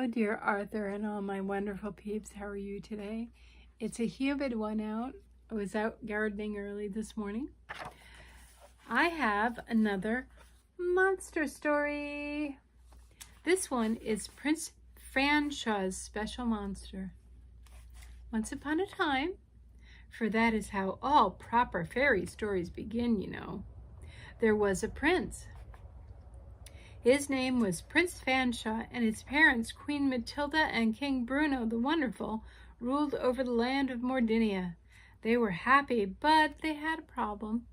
Hello, dear Arthur and all my wonderful peeps. How are you today? It's a humid one out. I was out gardening early this morning. I have another monster story. This one is Prince Fanshaw's special monster. Once upon a time, for that is how all proper fairy stories begin, you know, there was a prince. His name was Prince Fanshaw, and his parents, Queen Matilda and King Bruno the Wonderful, ruled over the land of Mordinia. They were happy, but they had a problem.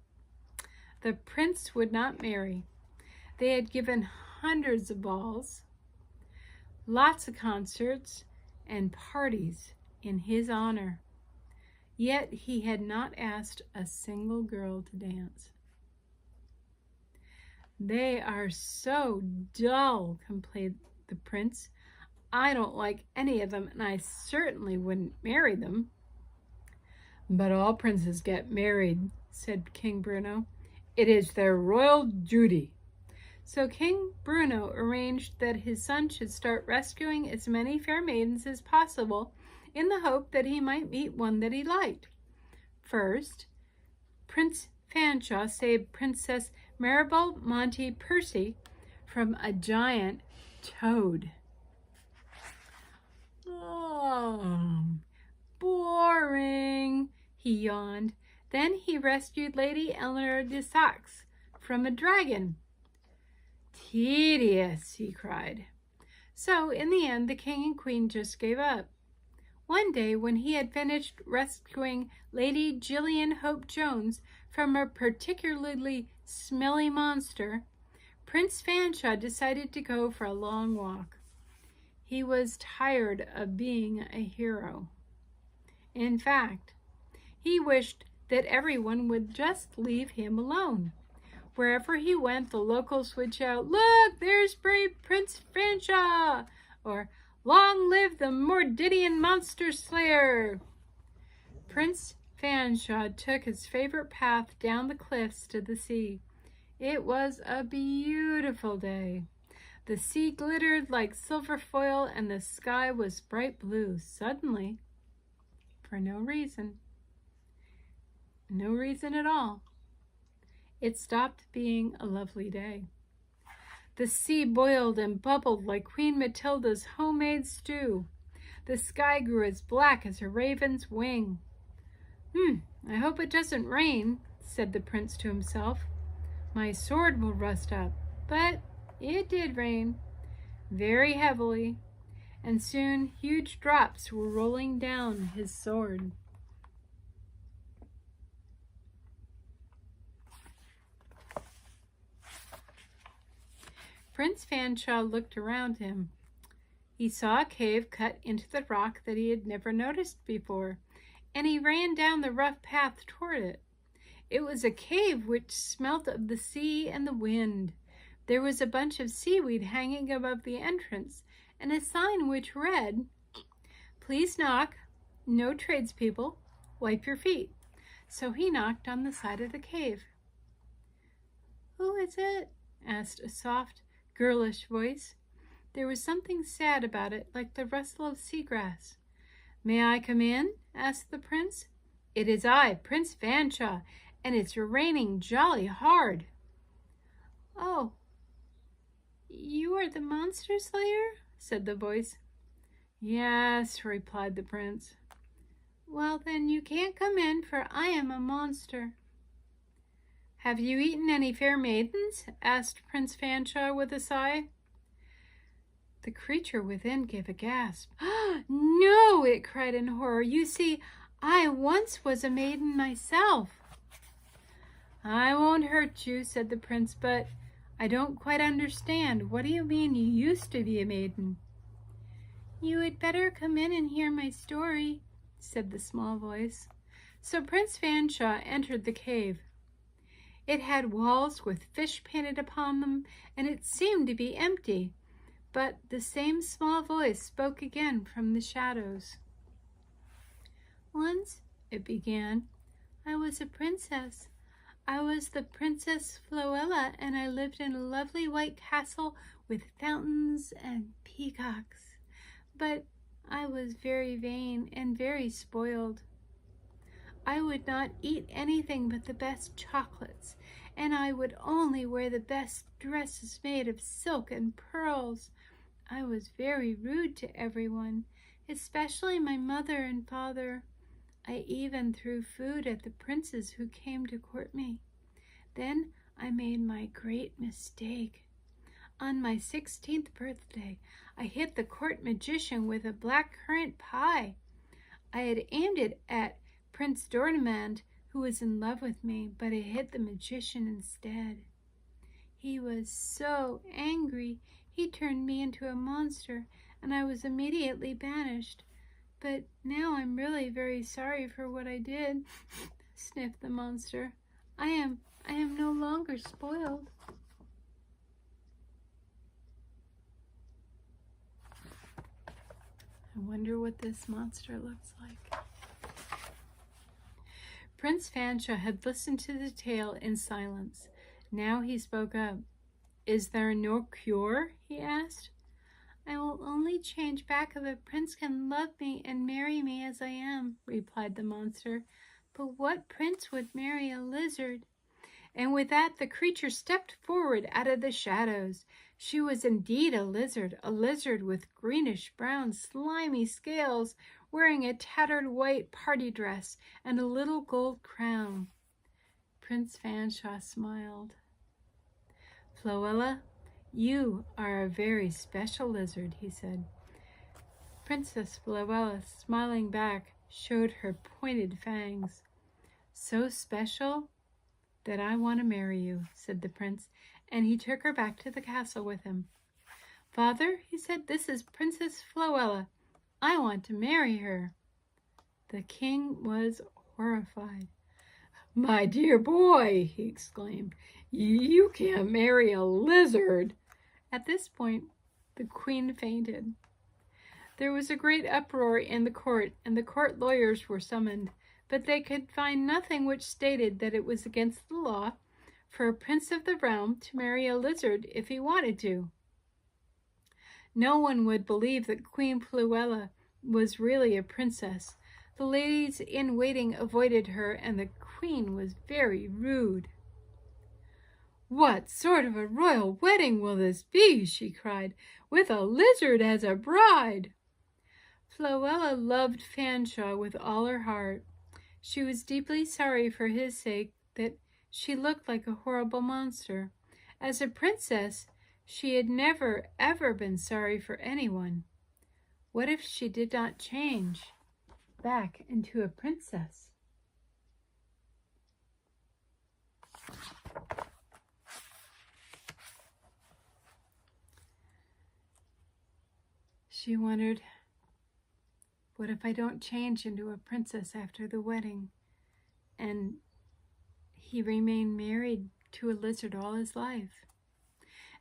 The prince would not marry. They had given hundreds of balls, lots of concerts, and parties in his honor. Yet he had not asked a single girl to dance. "They are so dull," complained the prince. "I don't like any of them, and I certainly wouldn't marry them." "But all princes get married," said King Bruno. "It is their royal duty." So King Bruno arranged that his son should start rescuing as many fair maidens as possible in the hope that he might meet one that he liked. First, Prince Fanshaw saved Princess Maribel Monty Percy from a giant toad. "Oh, boring," he yawned. Then he rescued Lady Eleanor de Saxe from a dragon. "Tedious," he cried. So in the end, the king and queen just gave up. One day, when he had finished rescuing Lady Gillian Hope Jones from a particularly smelly monster, Prince Fanshaw decided to go for a long walk. He was tired of being a hero. In fact, he wished that everyone would just leave him alone. Wherever he went, the locals would shout, "Look, there's brave Prince Fanshaw!" or "Long live the Mordidian monster slayer!" Prince Fanshaw took his favorite path down the cliffs to the sea. It was a beautiful day. The sea glittered like silver foil and the sky was bright blue. Suddenly, for no reason at all, it stopped being a lovely day. The sea boiled and bubbled like Queen Matilda's homemade stew. The sky grew as black as a raven's wing. "I hope it doesn't rain," said the prince to himself. "My sword will rust up." But it did rain, very heavily, and soon huge drops were rolling down his sword. Prince Fanshaw looked around him. He saw a cave cut into the rock that he had never noticed before, and he ran down the rough path toward it. It was a cave which smelt of the sea and the wind. There was a bunch of seaweed hanging above the entrance, and a sign which read, "Please knock, no tradespeople, wipe your feet." So he knocked on the side of the cave. "Who is it?" asked a soft, girlish voice. There was something sad about it, like the rustle of seagrass. "May I come in?" asked the prince. "It is I, Prince Fanshaw, and it's raining jolly hard." "Oh, you are the monster slayer?" said the voice. "Yes," replied the prince. "Well, then you can't come in, for I am a monster." "Have you eaten any fair maidens?" asked Prince Fanshaw with a sigh. The creature within gave a gasp. "No!" it cried in horror. "You see, I once was a maiden myself." "I won't hurt you," said the prince, "but I don't quite understand. What do you mean you used to be a maiden?" "You had better come in and hear my story," said the small voice. So Prince Fanshaw entered the cave. It had walls with fish painted upon them, and it seemed to be empty. But the same small voice spoke again from the shadows. "Once," it began, "I was a princess. I was the Princess Floella, and I lived in a lovely white castle with fountains and peacocks. But I was very vain and very spoiled. I would not eat anything but the best chocolates, and I would only wear the best dresses made of silk and pearls. I was very rude to everyone, especially my mother and father. I even threw food at the princes who came to court me. Then I made my great mistake. On my 16th birthday, I hit the court magician with a blackcurrant pie. I had aimed it at Prince Dornamand, who was in love with me, but it hit the magician instead. He was so angry, he turned me into a monster, and I was immediately banished. But now I'm really very sorry for what I did, sniffed the monster. I am no longer spoiled. I wonder what this monster looks like. Prince Fanshaw had listened to the tale in silence. Now he spoke up. "Is there no cure?" he asked. "I will only change back if a prince can love me and marry me as I am," replied the monster. "But what prince would marry a lizard?" And with that, the creature stepped forward out of the shadows. She was indeed a lizard with greenish-brown, slimy scales, wearing a tattered white party dress and a little gold crown. Prince Fanshaw smiled. "Floella, you are a very special lizard," he said. Princess Floella, smiling back, showed her pointed fangs. "So special that I want to marry you," said the prince, and he took her back to the castle with him. "Father," he said, "this is Princess Floella. I want to marry her." The king was horrified. "My dear boy," he exclaimed, "you can't marry a lizard." At this point, the queen fainted. There was a great uproar in the court, and the court lawyers were summoned, but they could find nothing which stated that it was against the law for a prince of the realm to marry a lizard if he wanted to. No one would believe that Queen Pluella was really a princess. The ladies in waiting avoided her, and the queen was very rude. "What sort of a royal wedding will this be?" she cried, "with a lizard as a bride?" Floella loved Fanshaw with all her heart. She was deeply sorry for his sake that she looked like a horrible monster. As a princess, she had never, ever been sorry for anyone. What if she did not change back into a princess? She wondered, what if I don't change into a princess after the wedding, and he remained married to a lizard all his life?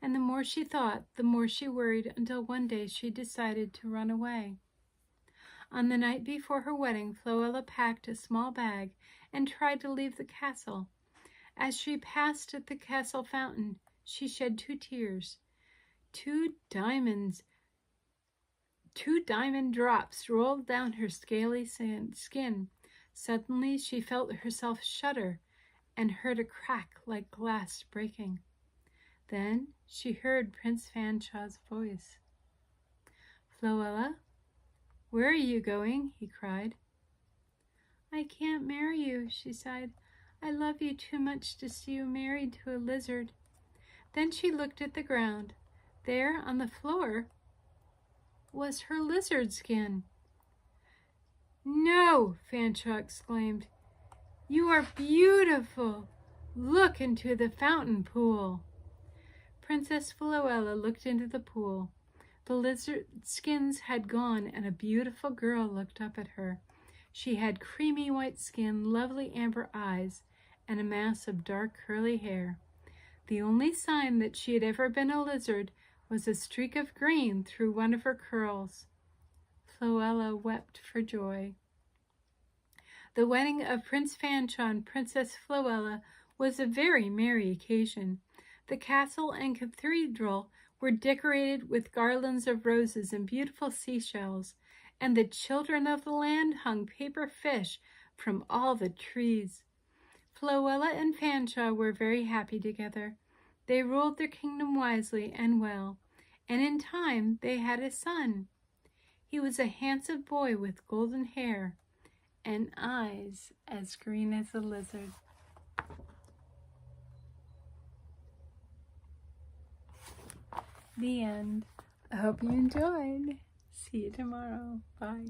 And the more she thought, the more she worried, until one day she decided to run away. On the night before her wedding, Floella packed a small bag and tried to leave the castle. As she passed at the castle fountain, she shed 2 tears. Two diamond drops rolled down her scaly skin. Suddenly she felt herself shudder and heard a crack like glass breaking. Then she heard Prince Fanshaw's voice. "Floella, where are you going?" he cried. "I can't marry you," she sighed. "I love you too much to see you married to a lizard." Then she looked at the ground. There on the floor was her lizard skin. "No!" Fanshaw exclaimed. "You are beautiful. Look into the fountain pool." Princess Floella looked into the pool. The lizard skins had gone, and a beautiful girl looked up at her. She had creamy white skin, lovely amber eyes, and a mass of dark curly hair. The only sign that she had ever been a lizard was a streak of green through one of her curls. Floella wept for joy. The wedding of Prince Fanshaw and Princess Floella was a very merry occasion. The castle and cathedral were decorated with garlands of roses and beautiful seashells, and the children of the land hung paper fish from all the trees. Floella and Fanshaw were very happy together. They ruled their kingdom wisely and well, and in time they had a son. He was a handsome boy with golden hair and eyes as green as a lizard. The end. I hope you enjoyed. See you tomorrow. Bye.